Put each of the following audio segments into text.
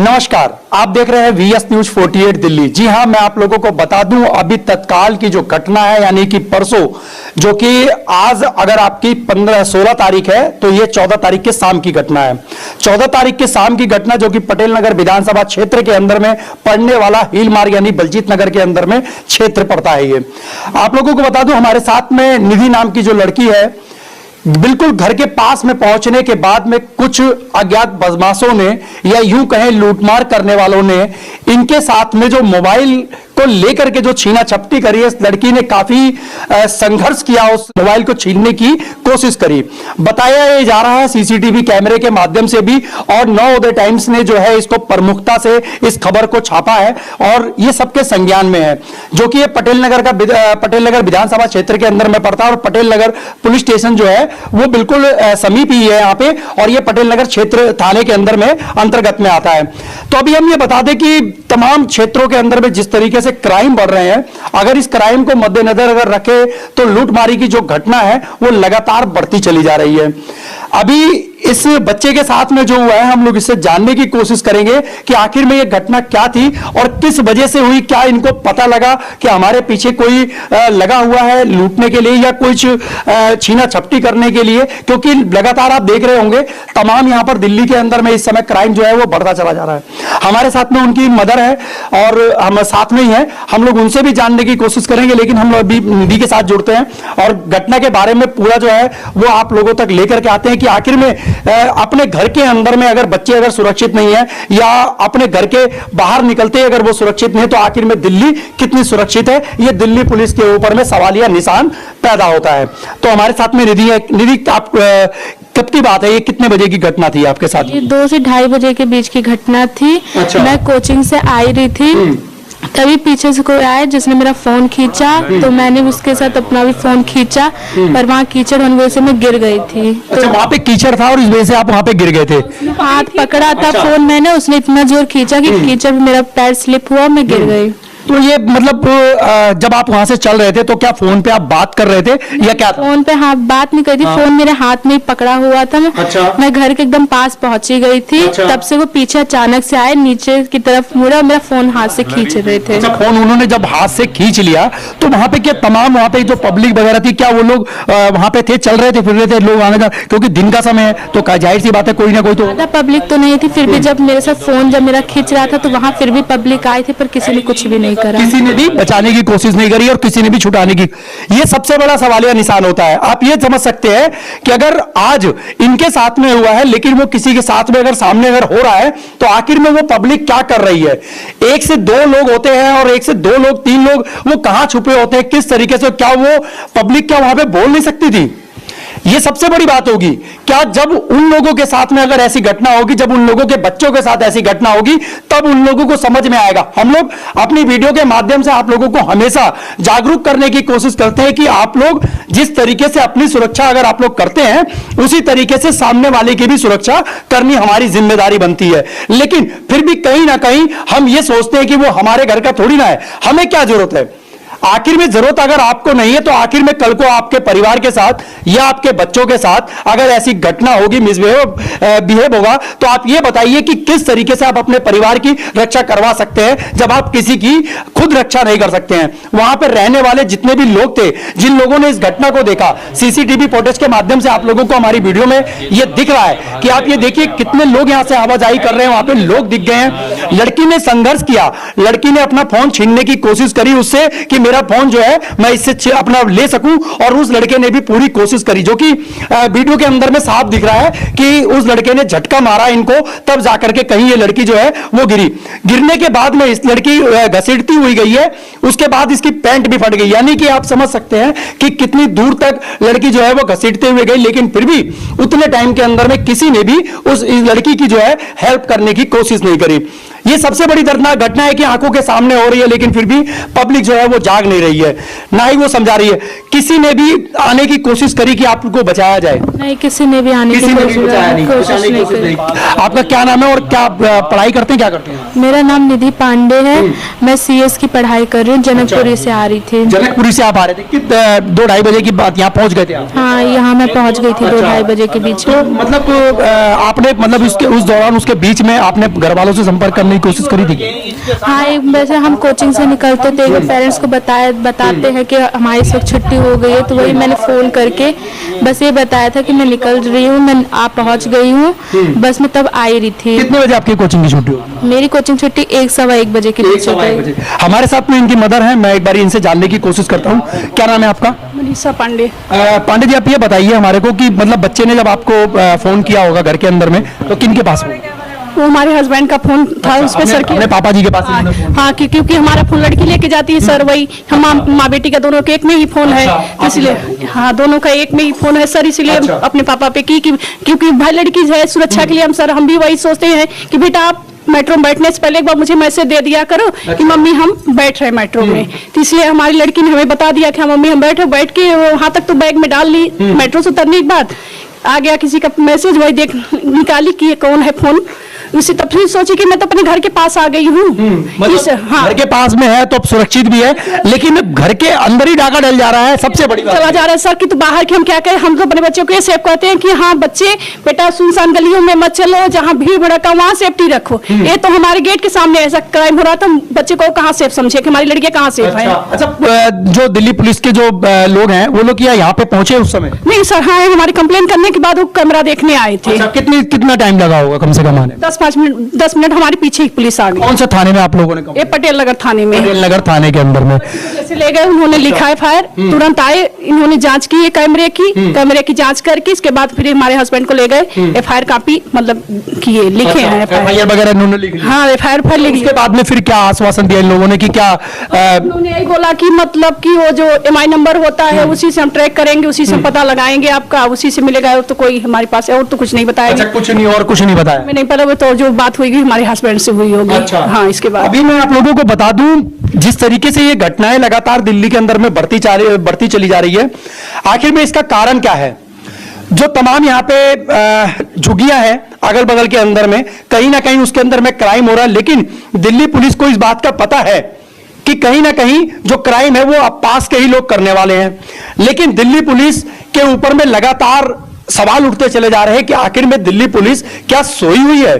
नमस्कार, आप देख रहे हैं वीएस न्यूज 48 दिल्ली। जी हां, मैं आप लोगों को बता दूं अभी तत्काल की जो घटना है यानी कि परसों, जो कि आज अगर आपकी 16 तारीख है तो ये 14 तारीख के शाम की घटना है। 14 तारीख के शाम की घटना जो कि पटेल नगर विधानसभा क्षेत्र के अंदर में पड़ने वाला हिल मार्ग यानी बलजीत नगर के अंदर में क्षेत्र पड़ता है। ये आप लोगों को बता दूं हमारे साथ में निधि नाम की जो लड़की है, बिल्कुल घर के पास में पहुंचने के बाद में कुछ अज्ञात बदमाशों ने या यूं कहें लूटमार करने वालों ने इनके साथ में जो मोबाइल को लेकर के जो छीना झपटी करी है, इस लड़की ने काफी संघर्ष किया, उस मोबाइल को छीनने की कोशिश करी। बताया जा रहा है सीसीटीवी कैमरे के माध्यम से भी, और नवोदय टाइम्स ने जो है इसको प्रमुखता से इस खबर को छापा है और ये सबके संज्ञान में है, जो कि ये पटेल नगर विधानसभा क्षेत्र के अंदर में पड़ता है। और पटेल नगर पुलिस स्टेशन जो है वो बिल्कुल समीप ही है यहाँ पे, और ये पटेल नगर क्षेत्र थाने के अंदर में अंतर्गत में आता है। तो अभी हम ये बता दें कि तमाम क्षेत्रों के अंदर में जिस तरीके से क्राइम बढ़ रहे हैं, अगर इस क्राइम को मद्देनजर अगर रखे तो लूटमारी की जो घटना है वो लगातार बढ़ती चली जा रही है। अभी इस बच्चे के साथ में जो हुआ है, हम लोग इससे जानने की कोशिश करेंगे कि आखिर में ये घटना क्या थी और किस वजह से हुई। क्या इनको पता लगा कि हमारे पीछे कोई लगा हुआ है लूटने के लिए या कुछ छीना झपटी करने के लिए, क्योंकि लगातार आप देख रहे होंगे तमाम यहां पर दिल्ली के अंदर में इस समय क्राइम जो है वो बढ़ता चला जा रहा है। हमारे साथ में उनकी मदर है और हम साथ में ही हैं, हम लोग उनसे भी जानने की कोशिश करेंगे, लेकिन हम लोग अभी निधि के साथ जुड़ते हैं और घटना के बारे में पूरा जो है वो आप लोगों तक लेकर के आते हैं कि आखिर में अपने घर के अंदर में अगर बच्चे अगर सुरक्षित नहीं है या अपने घर के बाहर निकलते अगर वो सुरक्षित नहीं है, तो आखिर में दिल्ली कितनी सुरक्षित है, ये दिल्ली पुलिस के ऊपर में सवालिया निशान पैदा होता है। तो हमारे साथ में निधि है। निधि, आप कब की बात है, ये कितने बजे की घटना थी आपके साथ? ये 2 से 2:30 बजे के बीच की घटना थी। अच्छा। मैं कोचिंग से आई रही थी, तभी पीछे से कोई आया जिसने मेरा फोन खींचा, तो मैंने उसके साथ अपना भी फोन खींचा, पर वहाँ कीचड़ होने वजह से मैं गिर गई थी। अच्छा, वहाँ पे कीचड़ था और इस वजह से आप वहाँ पे गिर गए थे? हाथ पकड़ा था फोन मैंने, उसने इतना जोर खींचा कि कीचड़ में मेरा पैर स्लिप हुआ, मैं गिर गई। तो ये मतलब जब आप वहां से चल रहे थे तो क्या फोन पे आप बात कर रहे थे या क्या था? फोन पे हाँ बात नहीं कर रही थी, फोन मेरे हाथ में ही पकड़ा हुआ था। अच्छा। मैं घर के एकदम पास पहुंची गई थी। अच्छा। तब से वो पीछे अचानक से आए, नीचे की तरफ मुड़ा और मेरा फोन हाथ से खींच रहे थे। अच्छा, फोन उन्होंने जब हाथ से खींच लिया तो वहां पे क्या तमाम वहां पे जो पब्लिक वगैरह थी, क्या वो लोग वहां पे थे, चल रहे थे, फिर रहे थे लोग आने का? क्योंकि दिन का समय है तो जाहिर सी बात है कोई ना कोई तो। ज्यादा पब्लिक तो नहीं थी, फिर भी जब मेरे साथ फोन जब मेरा खींच रहा था तो वहाँ फिर भी पब्लिक आई थी, पर किसी ने कुछ भी नहीं करा, किसी ने भी बचाने की कोशिश नहीं करी और किसी ने भी छुटाने की। ये सबसे बड़ा सवालिया निशान होता है। आप ये समझ सकते हैं कि अगर आज इनके साथ में हुआ है, लेकिन वो किसी के साथ में अगर सामने अगर हो रहा है, तो आखिर में वो पब्लिक क्या कर रही है? 1 से 2 लोग होते हैं और 1 से 2 लोग 3 लोग वो कहां छुपे होते हैं, किस तरीके से? क्या वो पब्लिक क्या वहां पे बोल नहीं सकती थी? ये सबसे बड़ी बात होगी। क्या जब उन लोगों के साथ में अगर ऐसी घटना होगी, जब उन लोगों के बच्चों के साथ ऐसी घटना होगी, तब उन लोगों को समझ में आएगा। हम लोग अपनी वीडियो के माध्यम से आप लोगों को हमेशा जागरूक करने की कोशिश करते हैं कि आप लोग जिस तरीके से अपनी सुरक्षा अगर आप लोग करते हैं, उसी तरीके से सामने वाले की भी सुरक्षा करनी हमारी जिम्मेदारी बनती है। लेकिन फिर भी कहीं ना कहीं हम ये सोचते हैं कि वो हमारे घर का थोड़ी ना है, हमें क्या जरूरत है? आखिर में जरूरत अगर आपको नहीं है तो आखिर में कल को आपके परिवार के साथ या आपके बच्चों के साथ अगर ऐसी घटना होगी, बिहेव होगा, तो आप ये बताइए कि किस तरीके से आप अपने परिवार की रक्षा करवा सकते हैं जब आप किसी की खुद रक्षा नहीं कर सकते हैं। वहां पर रहने वाले जितने भी लोग थे, जिन लोगों ने इस घटना को देखा, सीसीटीवी फुटेज के माध्यम से आप लोगों को हमारी वीडियो में यह दिख रहा है कि आप ये देखिए कितने लोग यहां से आवाजाही कर रहे हैं, वहां पे लोग दिख गए हैं। लड़की ने संघर्ष किया, लड़की ने अपना फोन छीनने की कोशिश करी उससे कि मेरा फोन जो है मैं इससे अपना ले सकूं, और उस लड़के ने भी पूरी कोशिश करी, जो कि वीडियो के अंदर में साफ दिख रहा है कि उस लड़के ने झटका मारा इनको, तब जाकर के कहीं ये लड़की जो है वो गिरी। गिरने के बाद में इस लड़की घसीटती हुई गई है, उसके बाद इसकी पैंट भी फट गई। यानी कि आप समझ सकते हैं कि कितनी दूर तक लड़की जो है वो घसीटते हुए गई, लेकिन फिर भी उतने टाइम के अंदर में किसी ने भी उस लड़की की जो है हेल्प करने की कोशिश नहीं करी। ये सबसे बड़ी दर्दनाक घटना है कि आंखों के सामने हो रही है, लेकिन फिर भी पब्लिक जो है वो जाग नहीं रही है, ना ही वो समझा रही है। किसी ने भी आने की कोशिश करी कि आपको बचाया जाए? नहीं, किसी ने भी आने की किसी ने भी बचाया नहीं, कोशिश बचाने की नहीं कोशिश करी। नहीं। आपका क्या नाम है और क्या पढ़ाई करते हैं, क्या करते हैं? मेरा नाम निधि पांडे है। मैं CS की पढ़ाई कर रही हूँ। जनकपुरी से आ रही थी। जनकपुरी से आप आ रहे थे कि 2-2:30 बजे की बात यहाँ पहुंच गए थे आप? हाँ, यहाँ मैं पहुँच गई थी 2-2:30 बजे के बीच तो में। मतलब आपने मतलब उस दौरान उसके बीच में आपने घर वालों से संपर्क करने की कोशिश करी थी? हाँ, वैसे हम कोचिंग से निकलते थे, पेरेंट्स को बताते हैं कि हमारी इस वक्त छुट्टी हो गई है, तो वही मैंने फोन करके बस ये बताया था कि मैं निकल रही हूँ, मैं आप पहुँच गई हूँ, बस मैं तब आ ही रही थी। कितने बजे आपकी कोचिंग की छुट्टी होगी? मेरी कोचिंग छुट्टी 1-1:15 बजे के बीच होती है। हमारे साथ में इनकी मदर है, मैं एक बार इनसे जानने की कोशिश करता हूँ। क्या नाम है आपका? मनीषा पांडे। पांडे जी, आप ये बताइए हमारे को कि मतलब बच्चे ने जब आपको फोन किया होगा घर के अंदर में, तो किनके पास फोन? वो हमारे हस्बैंड का फोन था, उस पे सर अपने पापा जी के पास इन्होंने फोन? हाँ, क्योंकि हमारा फोन लड़की लेके जाती है सर, वही हम माँ बेटी का दोनों के एक में ही फोन है, अच्छा, इसलिए हाँ दोनों का एक में ही फोन है सर, इसलिए अच्छा। अपने पापा पे की क्योंकि भाई लड़की है, सुरक्षा के लिए हम भी वही सोचते हैं कि बेटा आप मेट्रो में बैठने से पहले एक बार मुझे मैसेज दे दिया करो कि मम्मी हम बैठ रहे मेट्रो में, तो इसलिए हमारी लड़की ने हमें बता दिया कि हाँ मम्मी हम बैठ के वहां तक तो बैग में डाल ली, मेट्रो से उतरने के बाद आ गया किसी का मैसेज, वही देख निकाली कि ये कौन है फोन, उसी तब फिर सोची कि मैं तो अपने घर के पास आ गई हूँ। हाँ, घर के पास में है तो अब सुरक्षित भी है, लेकिन घर के अंदर ही डाका डल जा रहा है, सबसे बड़ी बात चला जा रहा है सर कि तो बाहर के हम क्या करें, हम तो अपने बच्चों को ये सेफ कहते हैं कि हाँ बच्चे बेटा सुनसान गलियों में मत चलो, जहाँ भीड़ भड़का वहाँ सेफ्टी रखो। ये तो हमारे गेट के सामने ऐसा क्राइम हो रहा था, बच्चे को कहाँ सेफ समझे कि हमारी लड़कियां कहाँ सेफ है। अच्छा, जो दिल्ली पुलिस के जो लोग हैं वो लोग क्या यहाँ पे पहुंचे उस समय? नहीं सर, हाँ हमारी कंप्लेन करने के बाद वो कैमरा देखने आए थे। कितना टाइम लगा होगा कम से कम आने? 10 मिनट हमारे पीछे ही पुलिस आ गई। कौन सा थाने में आप लोगों ने? ये पटेल नगर थाने में। पटेल नगर थाने के अंदर में जैसे ले गए, उन्होंने लिखा FIR, तुरंत आए, इन्होंने जांच की है कैमरे की जांच करके इसके बाद फिर हमारे हस्बैंड को ले गए, FIR कॉपी मतलब किए, लिखे हैं FIR वगैरह इन्होंने लिख लिया? हाँ, FIR लिख उसके बाद में फिर क्या आश्वासन दिया इन लोगों ने कि क्या? उन्होंने यही बोला कि मतलब कि वो जो MI नंबर होता है उसी से हम ट्रैक करेंगे, उसी से पता लगाएंगे आपका, उसी से मिलेगा, और तो कोई हमारे पास है और तो कुछ नहीं बताया। अच्छा, कुछ नहीं और कुछ नहीं बताया? मैं नहीं पता, वो तो जो बात हुई हमारे हस्बैंड से हुई होगी। अच्छा। हाँ, इसके बाद अभी मैं आप लोगों को बता दूं, जिस तरीके से ये घटनाएं लगातार दिल्ली के अंदर में बढ़ती चली जा रही है, आखिर में इसका कारण क्या है? जो तमाम यहाँ पे झुग्गियां हैं अगल बगल के अंदर में, कहीं ना कहीं उसके अंदर में क्राइम हो रहा है, लेकिन दिल्ली पुलिस को इस बात का पता है कि कहीं ना कहीं जो क्राइम है वो अब पास के ही लोग करने वाले हैं, लेकिन दिल्ली पुलिस के ऊपर में लगातार सवाल उठते चले जा रहे हैं कि आखिर में दिल्ली पुलिस क्या सोई हुई है?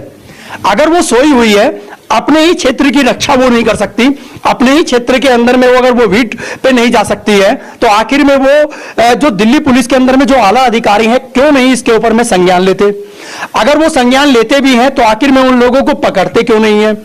अगर वो सोई हुई है, अपने ही क्षेत्र की रक्षा वो नहीं कर सकती, अपने ही क्षेत्र के अंदर में वो अगर वो वीट पे नहीं जा सकती है, तो आखिर में वो जो दिल्ली पुलिस के अंदर में जो आला अधिकारी हैं क्यों नहीं इसके ऊपर में संज्ञान लेते? अगर वो संज्ञान लेते भी हैं तो आखिर में उन लोगों को पकड़ते क्यों नहीं है?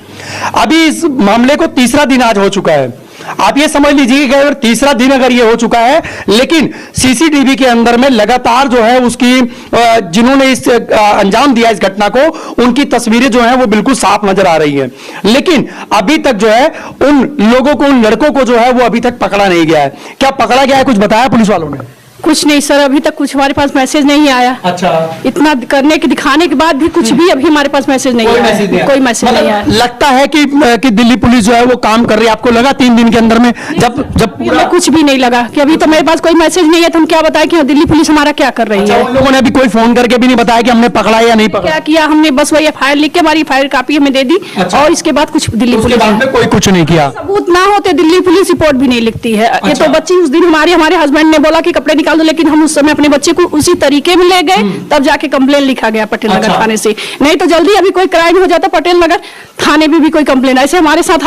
अभी इस मामले को 3रा दिन आज हो चुका है। आप ये समझ लीजिए कि अगर 3रा दिन अगर ये हो चुका है, लेकिन सीसीटीवी के अंदर में लगातार जो है उसकी जिन्होंने इस अंजाम दिया इस घटना को, उनकी तस्वीरें जो है वो बिल्कुल साफ नजर आ रही है, लेकिन अभी तक जो है उन लोगों को, उन लड़कों को जो है वो अभी तक पकड़ा नहीं गया है। क्या पकड़ा गया है? कुछ बताया पुलिस वालों ने? कुछ नहीं सर, अभी तक कुछ हमारे पास मैसेज नहीं आया। अच्छा, इतना करने के दिखाने के बाद भी कुछ भी अभी हमारे पास मैसेज नहीं आया, कोई मैसेज नहीं आया। लगता है कि दिल्ली पुलिस जो है वो काम कर रही है। आपको लगा 3 दिन के अंदर में जब हमें कुछ भी नहीं लगा कि अभी तो मेरे पास कोई मैसेज नहीं है, तो हम क्या बताएं कि दिल्ली पुलिस हमारा क्या कर रही है। उन लोगों ने अभी कोई फोन करके भी नहीं बताया कि हमने पकड़ा या नहीं पकड़ा? क्या किया हमने, बस वही FIR लिख के हमारी FIR कॉपी हमें दे दी, और इसके बाद कुछ दिल्ली पुलिस में कोई कुछ नहीं किया। सबूत ना होते दिल्ली पुलिस रिपोर्ट भी नहीं लिखती है। ये तो बच्ची उस दिन हमारे हस्बैंड ने बोला कि कपड़े निकाल दो, लेकिन हम उस समय अपने बच्चे को उसी तरीके में ले गए, तब जाके कंप्लेन लिखा गया पटेल नगर थाने से। नहीं तो जल्दी अभी कोई क्राइम हो जाता पटेल नगर थाने में भी कोई कंप्लेन। ऐसे हमारे साथ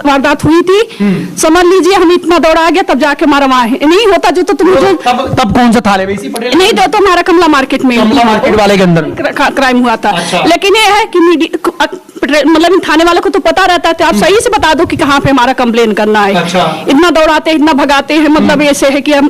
वारदात हुई थी, समझ लीजिए हम इतना दौड़ा गया, तब जाके हमारा वहां नहीं होता जो, तो तुम तब कौन सा थाने में? इसी पटेल नहीं तो हमारा कमला मार्केट में, कमला मार्केट वाले के अंदर क्राइम हुआ था। लेकिन ये है कि मतलब थाने वालों को तो पता रहता है, आप सही से बता दो कि कहाँ पे हमारा कंप्लेन करना है। इतना दौड़ाते इतना भगाते हैं, मतलब ऐसे है कि हम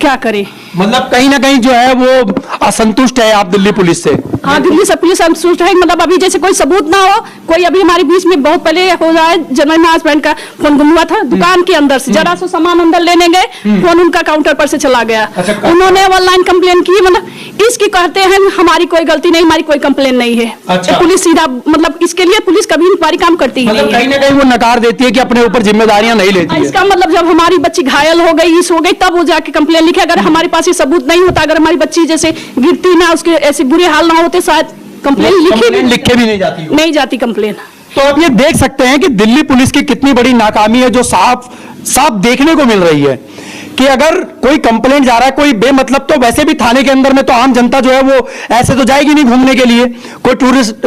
क्या करें। मतलब कहीं ना कहीं जो है वो असंतुष्ट है आप दिल्ली पुलिस से? हाँ, दिल्ली से पुलिस संतुष्ट है, मतलब अभी जैसे कोई सबूत ना हो कोई अभी हमारे बीच में बहुत पहले हो रहा है, जनवरी में हस्बैंड का फोन गुम हुआ था दुकान के अंदर से, जरा सा सामान अंदर लेने गए, फोन उनका काउंटर पर से चला गया। अच्छा, उन्होंने ऑनलाइन कंप्लेन की, मतलब इसकी कहते हैं हमारी कोई गलती नहीं, हमारी कोई कंप्लेन नहीं है। अच्छा। पुलिस सीधा मतलब इसके लिए पुलिस कभी इंक्वायरी काम करती ही मतलब नहीं है। कहीं ना कहीं वो नकार देती है कि अपने ऊपर जिम्मेदारियां नहीं लेती है। इसका मतलब जब हमारी बच्ची घायल हो गई, इस हो गई, तब वो जाके कंप्लेन लिखे। अगर हमारे पास ये सबूत नहीं होता, अगर हमारी बच्ची जैसे गिरती ना, उसके ऐसे बुरे हाल ना होते, शायद कंप्लेन लिखे भी नहीं जाती हो। नहीं जाती कंप्लेन। तो अब ये देख सकते हैं कि दिल्ली पुलिस की कितनी बड़ी नाकामी है, जो साफ साफ देखने को मिल रही है कि अगर कोई कंप्लेंट जा रहा है कोई बेमतलब, तो वैसे भी थाने के अंदर में तो आम जनता जो है वो ऐसे तो जाएगी नहीं घूमने के लिए, कोई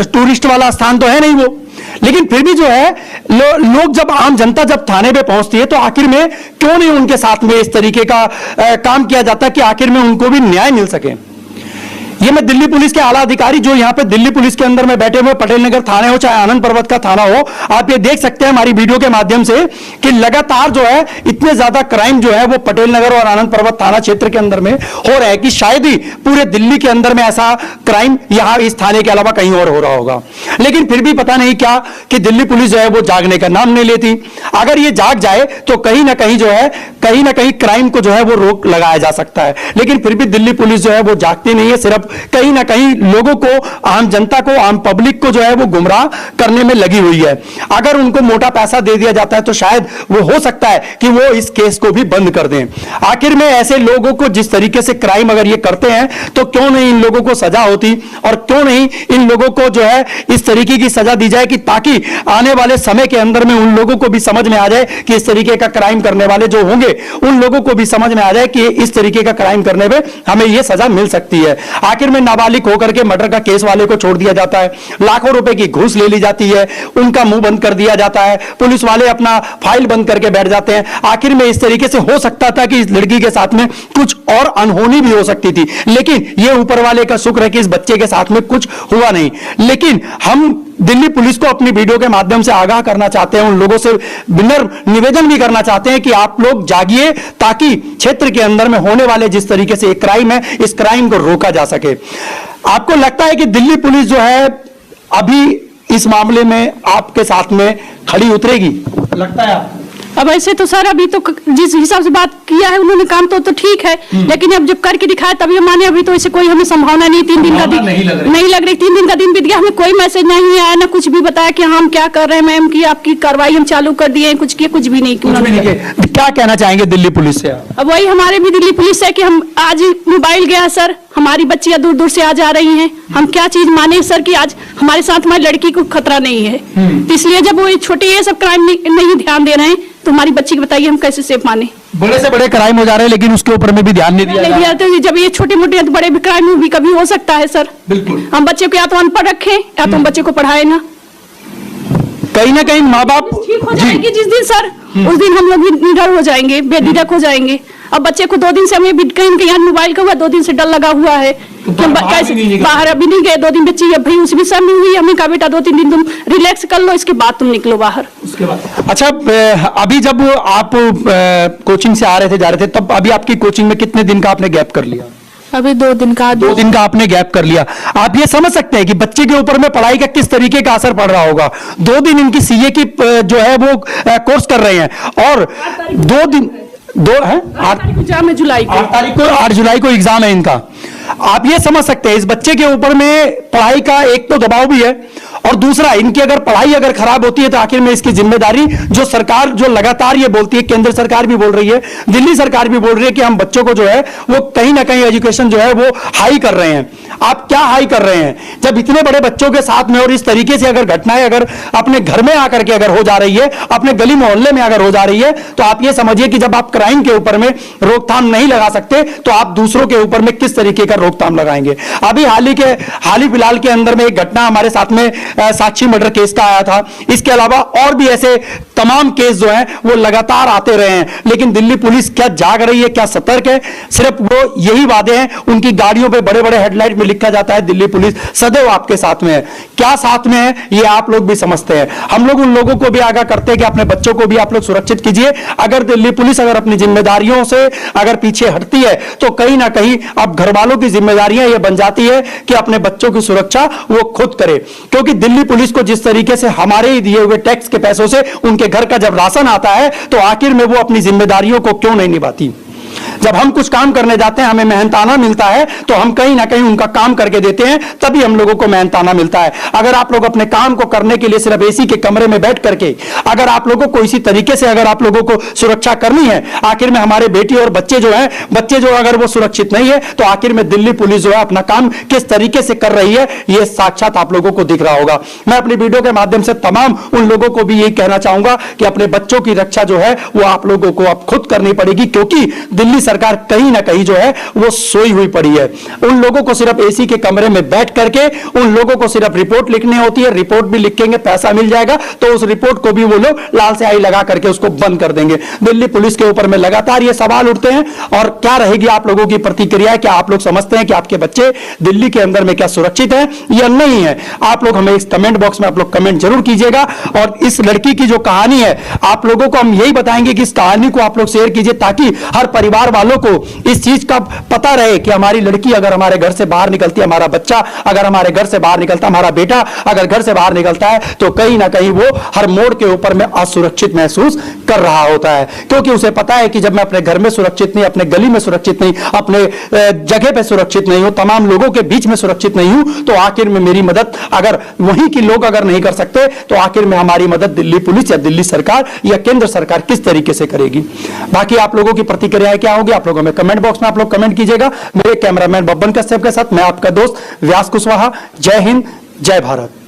टूरिस्ट वाला स्थान तो है नहीं वो। लेकिन फिर भी जो है लोग जब आम जनता जब थाने पे पहुंचती है तो आखिर में क्यों नहीं उनके साथ में इस तरीके का काम किया जाता कि आखिर में उनको भी न्याय मिल सके। ये मैं दिल्ली पुलिस के आला अधिकारी जो यहाँ पे दिल्ली पुलिस के अंदर में बैठे हुए, पटेल नगर थाने हो चाहे आनंद पर्वत का थाना हो, आप ये देख सकते हैं हमारी वीडियो के माध्यम से कि लगातार जो है इतने ज्यादा क्राइम जो है वो पटेल नगर और आनंद पर्वत थाना क्षेत्र के अंदर में हो रहा है कि शायद ही पूरे दिल्ली के अंदर में ऐसा क्राइम यहाँ इस थाने के अलावा कहीं और हो रहा होगा। लेकिन फिर भी पता नहीं क्या कि दिल्ली पुलिस जो है वो जागने का नाम नहीं लेती। अगर ये जाग जाए तो कहीं ना कहीं जो है कहीं ना कहीं क्राइम को जो है वो रोक लगाया जा सकता है। लेकिन फिर भी दिल्ली पुलिस जो है वो जागती नहीं है, सिर्फ कहीं ना कहीं लोगों को, आम जनता को, आम पब्लिक को जो है वो गुमराह करने में लगी हुई है। अगर उनको मोटा पैसा दे दिया जाता है तो शायद वो हो सकता है कि वो इस केस को भी बंद कर दें। आखिर में ऐसे लोगों को जिस तरीके से क्राइम अगर ये करते हैं तो क्यों नहीं इन लोगों को सजा होती, और क्यों नहीं इन लोगों को जो है इस तरीके की सजा दी जाए कि ताकि आने वाले समय के अंदर में उन लोगों को भी समझ में आ जाए कि इस तरीके का क्राइम करने वाले जो होंगे उन लोगों को भी समझ में आ जाए कि इस तरीके का क्राइम करने में हमें यह सजा मिल सकती है। आखिर में नाबालिग होकर के मर्डर का केस वाले को छोड़ दिया जाता है, लाखों रुपए की घूस ले ली जाती है, उनका मुंह बंद कर दिया जाता है, पुलिस वाले अपना फाइल बंद करके बैठ जाते हैं। आखिर में इस तरीके से हो सकता था कि इस लड़की के साथ में कुछ और अनहोनी भी हो सकती थी, लेकिन यह ऊपर वाले का शुक्र है कि इस बच्चे के साथ में कुछ हुआ नहीं। लेकिन हम दिल्ली पुलिस को अपनी वीडियो के माध्यम से आगाह करना चाहते हैं, उन लोगों से विनम्र निवेदन भी करना चाहते हैं कि आप लोग जागिए ताकि क्षेत्र के अंदर में होने वाले जिस तरीके से एक क्राइम है, इस क्राइम को रोका जा सके। आपको लगता है कि दिल्ली पुलिस जो है अभी इस मामले में आपके साथ में खड़ी उतरेगी? लगता है आप? अब ऐसे तो सर अभी तो जिस हिसाब से बात किया है उन्होंने काम तो ठीक है, लेकिन अब जब करके दिखाया तभी हम माने। अभी तो ऐसे कोई हमें संभावना नहीं, 3 दिन का दिन नहीं लग रही, 3 दिन का दिन बीत गया, हमें कोई मैसेज नहीं आया, ना कुछ भी बताया कि हम क्या कर रहे हैं मैम, की आपकी कार्रवाई हम चालू कर दिए, कुछ किए, कुछ भी नहीं किया। क्या कहना चाहेंगे दिल्ली पुलिस से? अब वही हमारे भी दिल्ली पुलिस से कि हम आज मोबाइल गया सर, हमारी बच्चियां दूर दूर से आ जा रही हैं, हम क्या चीज माने सर कि आज हमारे साथ हमारी लड़की को खतरा नहीं है। तो इसलिए जब वो छोटे ये सब क्राइम नहीं ध्यान दे रहे हैं तो हमारी बच्ची की बताइए हम कैसे सेफ माने। बड़े से बड़े क्राइम हो जा रहे हैं लेकिन उसके ऊपर में भी ध्यान नहीं दिया जा रहा है। तो जब ये छोटे मोटे तो बड़े भी क्राइम भी कभी हो सकता है सर। बिल्कुल। हम बच्चे को या तो अनपढ़ रखें या तो हम बच्चे को पढ़ाए ना। कहीं ना कहीं माँ बाप ठीक हो जाएगी जिस दिन सर, उस दिन हम लोग भी निडर हो जाएंगे, बेझिझक हो जाएंगे। अब बच्चे को 2 दिन से हमें कहीं मोबाइल का हुआ, 2 दिन से डर लगा हुआ है कि हम कैसे बाहर अभी नहीं गए, 2 दिन बच्ची भाई उस भी समय हुई, हमें कहा बेटा 2-3 दिन तुम रिलैक्स कर लो, इसके बाद तुम निकलो बाहर। उसके बाद अच्छा, अभी जब आप कोचिंग से आ रहे थे, जा रहे थे, तब अभी आपकी कोचिंग में कितने दिन का आपने गैप कर लिया? अभी 2 दिन का 2 दिन का आपने गैप कर लिया। आप ये समझ सकते हैं कि बच्चे के ऊपर में पढ़ाई का किस तरीके का असर पड़ रहा होगा। 2 दिन इनकी सीए की जो है वो कोर्स कर रहे हैं और 2 दिन 8 जुलाई को 8 जुलाई को एग्जाम है इनका। आप ये समझ सकते हैं इस बच्चे के ऊपर में पढ़ाई का एक तो दबाव भी है और दूसरा इनकी अगर पढ़ाई अगर खराब होती है तो आखिर में इसकी जिम्मेदारी जो सरकार जो लगातार ये बोलती है, केंद्र सरकार भी बोल रही है, दिल्ली सरकार भी बोल रही है कि हम बच्चों को जो है वो कहीं ना कहीं एजुकेशन जो है वो हाई कर रहे हैं। आप क्या हाई कर रहे हैं? जब इतने बड़े बच्चों के साथ में और इस तरीके से अगर घटनाएं अगर अपने घर में आकर के अगर हो जा रही है, अपने गली मोहल्ले में अगर हो जा रही है, तो आप ये समझिए कि जब आप क्राइम के ऊपर में रोकथाम नहीं लगा सकते तो आप दूसरों के ऊपर में किस तरीके का रोकथाम लगाएंगे। अभी हाल ही फिलहाल के अंदर में एक घटना हमारे साथ में साक्षी मर्डर केस का आया था। इसके अलावा और भी ऐसे तमाम केस जो हैं वो लगातार आते रहे हैं, लेकिन दिल्ली पुलिस क्या जाग रही है, क्या सतर्क है? सिर्फ वो यही वादे हैं, उनकी गाड़ियों पे बड़े बड़े हेडलाइट में लिखा जाता है दिल्ली पुलिस सदैव आपके साथ में है। क्या साथ में है ये आप लोग भी समझते हैं। हम लोग उन लोगों को भी आगाह करते हैं कि अपने बच्चों को भी आप लोग सुरक्षित कीजिए। अगर दिल्ली पुलिस अगर अपनी जिम्मेदारियों से अगर पीछे हटती है तो कहीं ना कहीं अब घर वालों की जिम्मेदारियां ये बन जाती है कि अपने बच्चों की सुरक्षा वो खुद करे, क्योंकि दिल्ली पुलिस को जिस तरीके से हमारे ही दिए हुए टैक्स के पैसों से उनके घर का जब राशन आता है तो आखिर में वो अपनी जिम्मेदारियों को क्यों नहीं निभाती। जब हम कुछ काम करने जाते हैं हमें मेहनताना मिलता है तो हम कहीं ना कहीं उनका काम करके देते हैं, तभी हम लोगों को मेहनताना मिलता है। अगर आप लोग अपने काम को करने के लिए सिर्फ एसी के कमरे में बैठ करके अगर आप लोगों को इसी तरीके से अगर आप लोगों को सुरक्षा करनी है, आखिर में हमारे बेटी और बच्चे जो अगर वो सुरक्षित नहीं है तो आखिर में दिल्ली पुलिस जो है अपना काम किस तरीके से कर रही है ये साक्षात आप लोगों को दिख रहा होगा। मैं अपनी वीडियो के माध्यम से तमाम उन लोगों को भी यही कहना चाहूंगा कि अपने बच्चों की रक्षा जो है वो आप लोगों को अब खुद करनी पड़ेगी, क्योंकि दिल्ली सरकार कहीं ना कहीं जो है वो सोई हुई पड़ी है। उन लोगों को सिर्फ एसी के कमरे में बैठ करके उन लोगों को सिर्फ रिपोर्ट लिखनी होती है, रिपोर्ट भी लिखेंगे, पैसा मिल जाएगा तो उस रिपोर्ट को भी वो लोग लाल स्याही लगा करके उसको बंद कर देंगे। दिल्ली पुलिस के ऊपर में लगातार ये सवाल उठते हैं और क्या रहेगी आप लोगों की प्रतिक्रिया? क्या आप लोग समझते हैं कि आपके बच्चे दिल्ली के अंदर में क्या सुरक्षित है या नहीं है? आप लोग हमें इस कमेंट बॉक्स में आप लोग कमेंट जरूर कीजिएगा। और इस लड़की की जो कहानी है आप लोगों को हम यही बताएंगे कि इस कहानी को आप लोग शेयर कीजिए ताकि हर परिवार वालों को इस चीज का पता रहे कि हमारी लड़की अगर हमारे घर से बाहर निकलती है, हमारा बच्चा अगर हमारे घर से बाहर निकलता है, हमारा बेटा अगर घर से बाहर निकलता है तो कहीं ना कहीं वो हर मोड़ के ऊपर में असुरक्षित महसूस कर रहा होता है, क्योंकि उसे पता है कि जब मैं अपने घर में सुरक्षित नहीं, अपने गली में सुरक्षित नहीं, अपने जगह पे सुरक्षित नहीं हूं, तमाम लोगों के बीच में सुरक्षित नहीं हूं, तो आखिर में मेरी मदद अगर वहीं के लोग अगर नहीं कर सकते तो आखिर में हमारी मदद दिल्ली पुलिस या दिल्ली सरकार या केंद्र सरकार किस तरीके से करेगी। बाकी आप लोगों की प्रतिक्रियाएं क्या होगी आप लोग हमें कमेंट बॉक्स में आप लोग कमेंट कीजिएगा। मेरे कैमरामैन बब्बन कश्यप के साथ मैं आपका दोस्त व्यास कुशवाहा। जय हिंद, जय भारत।